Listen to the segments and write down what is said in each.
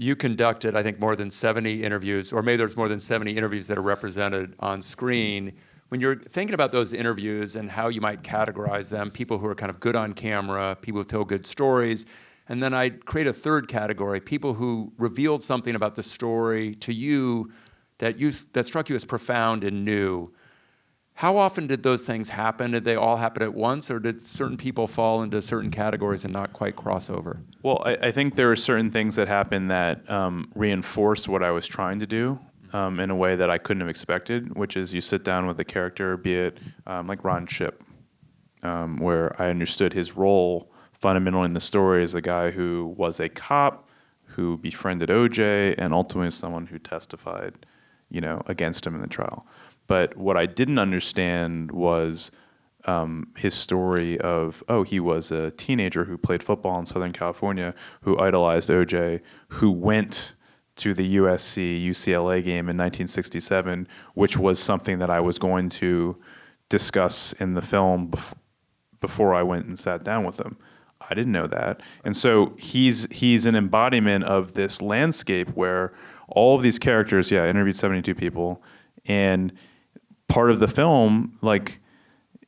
You conducted, I think, more than 70 interviews, or maybe there's more than 70 interviews that are represented on screen. When you're thinking about those interviews and how you might categorize them, people who are kind of good on camera, people who tell good stories, and then I'd create a third category, people who revealed something about the story to you that struck you as profound and new. How often did those things happen? Did they all happen at once, or did certain people fall into certain categories and not quite cross over? Well, I think there are certain things that happen that reinforce what I was trying to do in a way that I couldn't have expected, which is you sit down with a character, be it like Ron Chip, where I understood his role fundamentally in the story as a guy who was a cop, who befriended OJ, and ultimately someone who testified, against him in the trial. But what I didn't understand was his story of, he was a teenager who played football in Southern California, who idolized OJ, who went to the USC-UCLA game in 1967, which was something that I was going to discuss in the film before I went and sat down with him. I didn't know that. And so he's an embodiment of this landscape where all of these characters, I interviewed 72 people, and part of the film,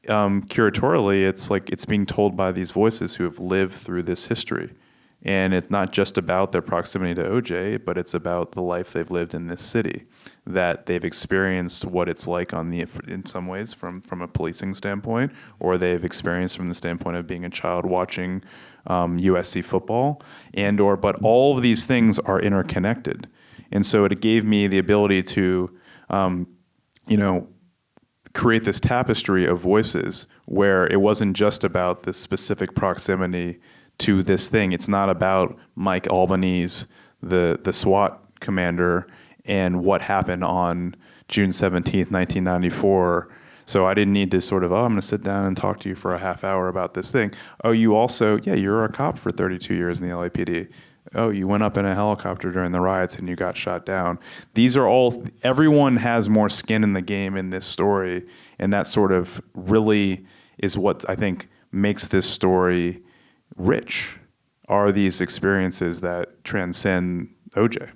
curatorially, it's being told by these voices who have lived through this history. And it's not just about their proximity to OJ, but it's about the life they've lived in this city, that they've experienced what it's like in some ways from a policing standpoint, or they've experienced from the standpoint of being a child watching USC football, but all of these things are interconnected. And so it gave me the ability to, create this tapestry of voices where it wasn't just about this specific proximity to this thing. It's not about Mike Albanese, the SWAT commander, and what happened on June 17th, 1994. So I didn't need to I'm going to sit down and talk to you for a half hour about this thing. Oh, you also, you're a cop for 32 years in the LAPD. Oh, you went up in a helicopter during the riots and you got shot down. These are all, everyone has more skin in the game in this story, and that sort of really is what I think makes this story rich, are these experiences that transcend OJ.